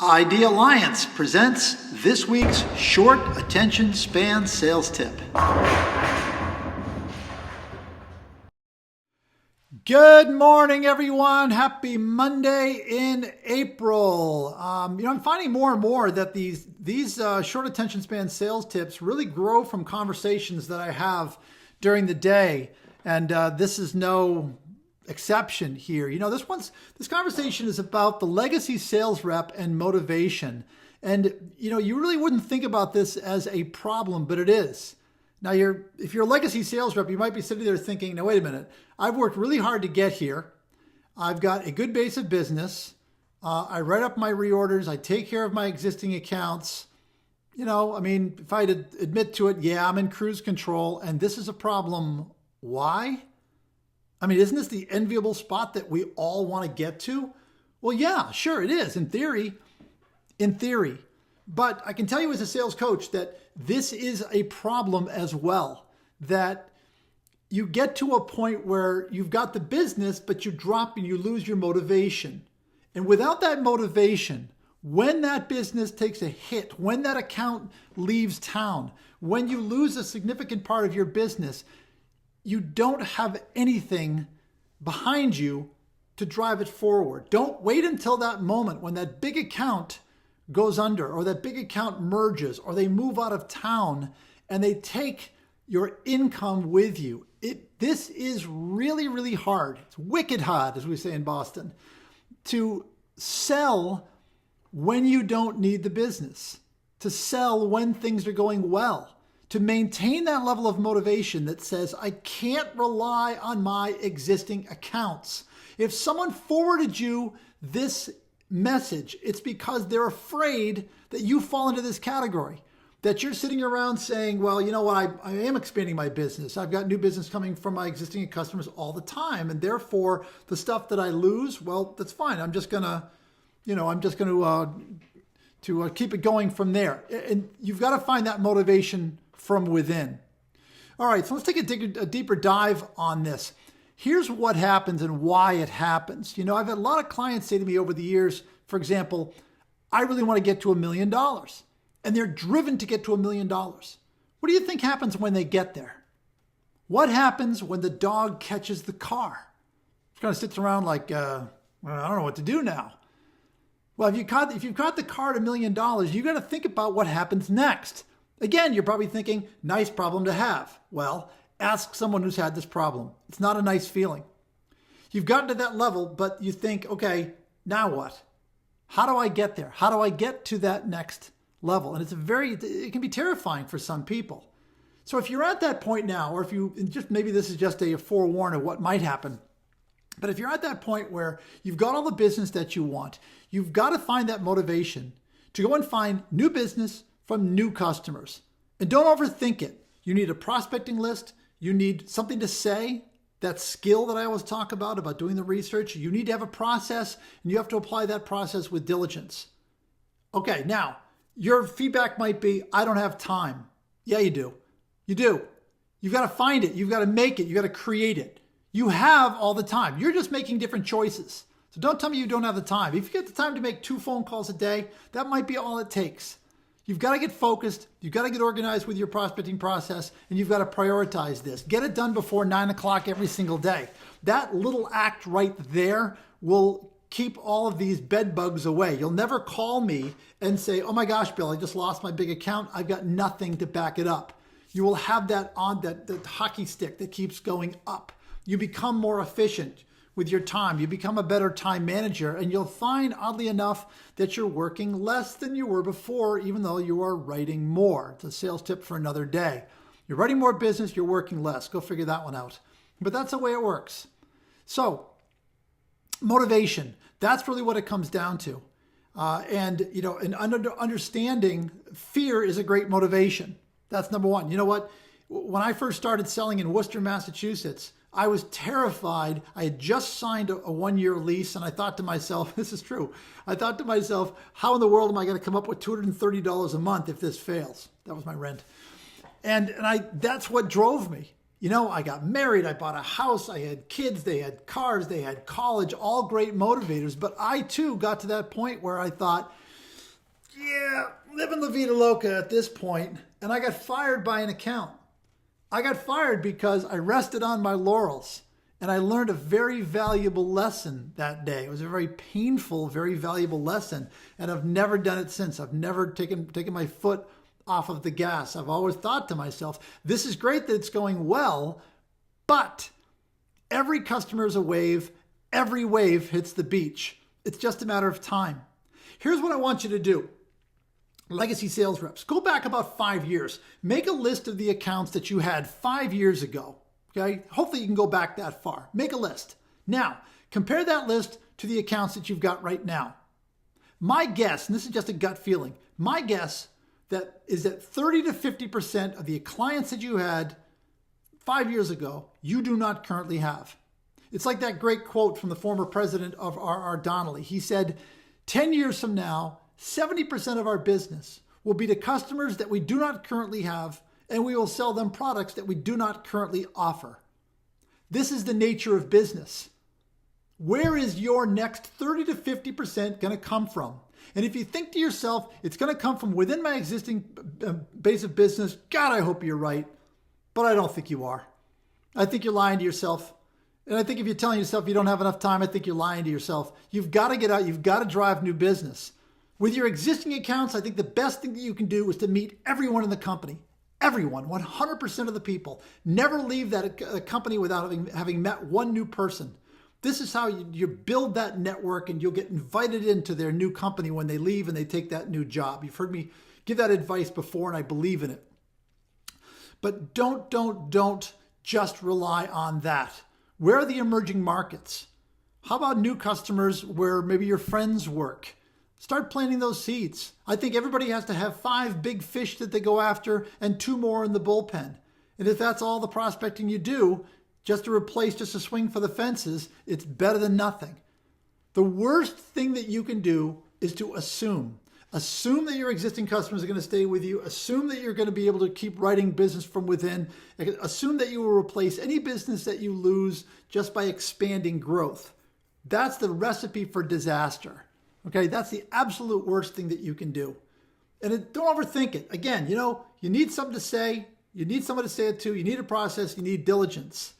ID Alliance presents this week's short attention span sales tip. Good morning, everyone. Happy Monday in April. I'm finding more and more that these short attention span sales tips really grow from conversations that I have during the day, and this is no exception here. This conversation is about the legacy sales rep and motivation. And, you really wouldn't think about this as a problem, but it is. Now, if you're a legacy sales rep, you might be sitting there thinking, now, wait a minute. I've worked really hard to get here. I've got a good base of business. I write up my reorders. I take care of my existing accounts. If I had to admit to it, yeah, I'm in cruise control, and this is a problem. Why? Isn't this the enviable spot that we all want to get to? Well, yeah, sure it is in theory. But I can tell you as a sales coach that this is a problem as well, that you get to a point where you've got the business, but you drop and you lose your motivation. And without that motivation, when that business takes a hit, when that account leaves town, when you lose a significant part of your business, you don't have anything behind you to drive it forward. Don't wait until that moment when that big account goes under, or that big account merges, or they move out of town and they take your income with you. This is really, really hard. It's wicked hard, as we say in Boston, to sell when you don't need the business, to sell when things are going well, to maintain that level of motivation that says, I can't rely on my existing accounts. If someone forwarded you this message, it's because they're afraid that you fall into this category, that you're sitting around saying, well, you know what, I am expanding my business. I've got new business coming from my existing customers all the time. And therefore, the stuff that I lose, well, that's fine. I'm just going to keep it going from there. And you've got to find that motivation from within. All right, so let's take a deeper dive on this. Here's what happens and why it happens. I've had a lot of clients say to me over the years, for example, I really want to get to $1 million. And they're driven to get to $1 million. What do you think happens when they get there? What happens when the dog catches the car? It kind of sits around like, I don't know what to do now. Well, if you've caught the car at $1 million, you got to think about what happens next. Again, you're probably thinking, nice problem to have. Well, ask someone who's had this problem. It's not a nice feeling. You've gotten to that level, but you think, okay, now what? How do I get there? How do I get to that next level? And it can be terrifying for some people. So if you're at that point now, or maybe this is just a forewarn of what might happen. But if you're at that point where you've got all the business that you want, you've got to find that motivation to go and find new business from new customers. And don't overthink it. You need a prospecting list. You need something to say. That skill that I always talk about doing the research. You need to have a process, and you have to apply that process with diligence. Okay, now, your feedback might be, I don't have time. Yeah, you do. You do. You've got to find it. You've got to make it. You've got to create it. You have all the time. You're just making different choices. So don't tell me you don't have the time. If you get the time to make 2 phone calls a day, that might be all it takes. You've got to get focused. You've got to get organized with your prospecting process, and you've got to prioritize this. Get it done before 9 o'clock every single day. That little act right there will keep all of these bed bugs away. You'll never call me and say, oh my gosh, Bill, I just lost my big account. I've got nothing to back it up. You will have that on that hockey stick that keeps going up. You become more efficient with your time. You become a better time manager, and you'll find, oddly enough, that you're working less than you were before, even though you are writing more. It's a sales tip for another day. You're writing more business, you're working less. Go figure that one out. But that's the way it works. So, motivation, that's really what it comes down to. And understanding fear is a great motivation. That's number one. You know what? When I first started selling in Worcester, Massachusetts, I was terrified. I had just signed a 1-year lease, and I thought to myself, this is true. I thought to myself, how in the world am I going to come up with $230 a month if this fails? That was my rent. And that's what drove me. I got married, I bought a house, I had kids, they had cars, they had college, all great motivators. But I too got to that point where I thought, Yeah, living La Vida Loca at this point, and I got fired by an account. I got fired because I rested on my laurels, and I learned a very valuable lesson that day. It was a very painful, very valuable lesson, and I've never done it since. I've never taken my foot off of the gas. I've always thought to myself, this is great that it's going well, but every customer is a wave. Every wave hits the beach. It's just a matter of time. Here's what I want you to do. Legacy sales reps, go back about 5 years. Make a list of the accounts that you had 5 years ago. Okay? Hopefully you can go back that far. Make a list. Now, compare that list to the accounts that you've got right now. My guess, and this is just a gut feeling, my guess is that 30 to 50% of the clients that you had 5 years ago, you do not currently have. It's like that great quote from the former president of R.R. Donnelley. He said, 10 years from now, 70% of our business will be to customers that we do not currently have, and we will sell them products that we do not currently offer. This is the nature of business. Where is your next 30 to 50% going to come from? And if you think to yourself, it's going to come from within my existing base of business, God, I hope you're right. But I don't think you are. I think you're lying to yourself. And I think if you're telling yourself you don't have enough time, I think you're lying to yourself. You've got to get out. You've got to drive new business. With your existing accounts, I think the best thing that you can do is to meet everyone in the company. Everyone, 100% of the people. Never leave that company without having met one new person. This is how you build that network, and you'll get invited into their new company when they leave and they take that new job. You've heard me give that advice before, and I believe in it. But don't just rely on that. Where are the emerging markets? How about new customers where maybe your friends work? Start planting those seeds. I think everybody has to have 5 big fish that they go after and 2 more in the bullpen. And if that's all the prospecting you do, just to swing for the fences, it's better than nothing. The worst thing that you can do is to assume. Assume that your existing customers are going to stay with you. Assume that you're going to be able to keep writing business from within. Assume that you will replace any business that you lose just by expanding growth. That's the recipe for disaster. Okay, that's the absolute worst thing that you can do. And don't overthink it. Again, you need something to say. You need someone to say it to. You need a process. You need diligence.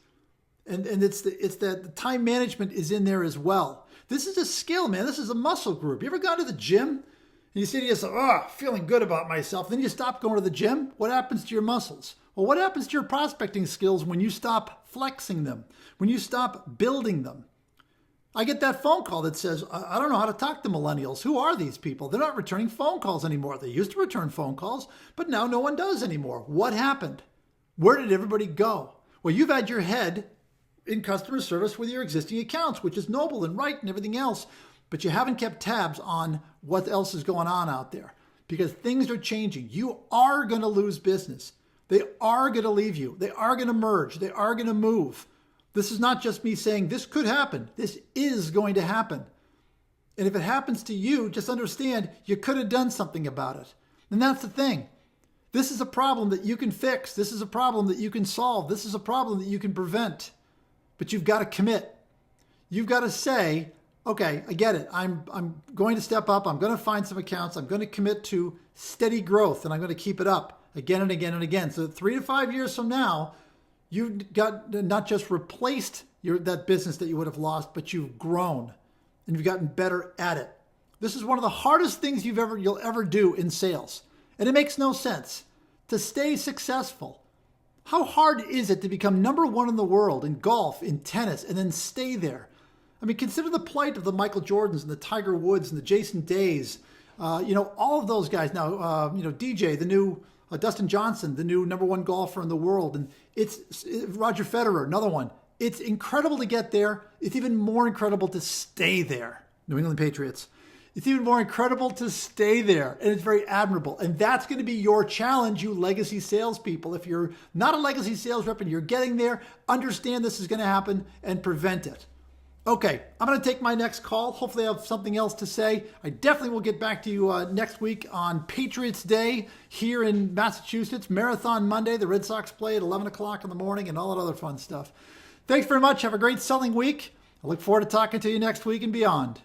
And it's that the time management is in there as well. This is a skill, man. This is a muscle group. You ever gone to the gym and you say to yourself, feeling good about myself. Then you stop going to the gym. What happens to your muscles? Well, what happens to your prospecting skills when you stop flexing them? When you stop building them? I get that phone call that says, I don't know how to talk to millennials. Who are these people? They're not returning phone calls anymore. They used to return phone calls, but now no one does anymore. What happened? Where did everybody go? Well, you've had your head in customer service with your existing accounts, which is noble and right and everything else, but you haven't kept tabs on what else is going on out there because things are changing. You are going to lose business. They are going to leave you. They are going to merge. They are going to move. This is not just me saying this could happen. This is going to happen. And if it happens to you, just understand you could have done something about it. And that's the thing. This is a problem that you can fix. This is a problem that you can solve. This is a problem that you can prevent. But you've got to commit. You've got to say, okay, I get it. I'm going to step up. I'm going to find some accounts. I'm going to commit to steady growth, and I'm going to keep it up again and again and again. So 3 to 5 years from now, you've got not just replaced that business that you would have lost, but you've grown and you've gotten better at it. This is one of the hardest things you'll ever do in sales. And it makes no sense. To stay successful, how hard is it to become number 1 in the world in golf, in tennis, and then stay there? I mean, consider the plight of the Michael Jordans and the Tiger Woods and the Jason Days. All of those guys now, DJ, the new Dustin Johnson, the new number 1 golfer in the world. And it's Roger Federer, another one. It's incredible to get there. It's even more incredible to stay there. New England Patriots. It's even more incredible to stay there. And it's very admirable. And that's going to be your challenge, you legacy salespeople. If you're not a legacy sales rep and you're getting there, understand this is going to happen and prevent it. Okay, I'm going to take my next call. Hopefully I have something else to say. I definitely will get back to you next week on Patriots Day here in Massachusetts. Marathon Monday. The Red Sox play at 11 o'clock in the morning and all that other fun stuff. Thanks very much. Have a great selling week. I look forward to talking to you next week and beyond.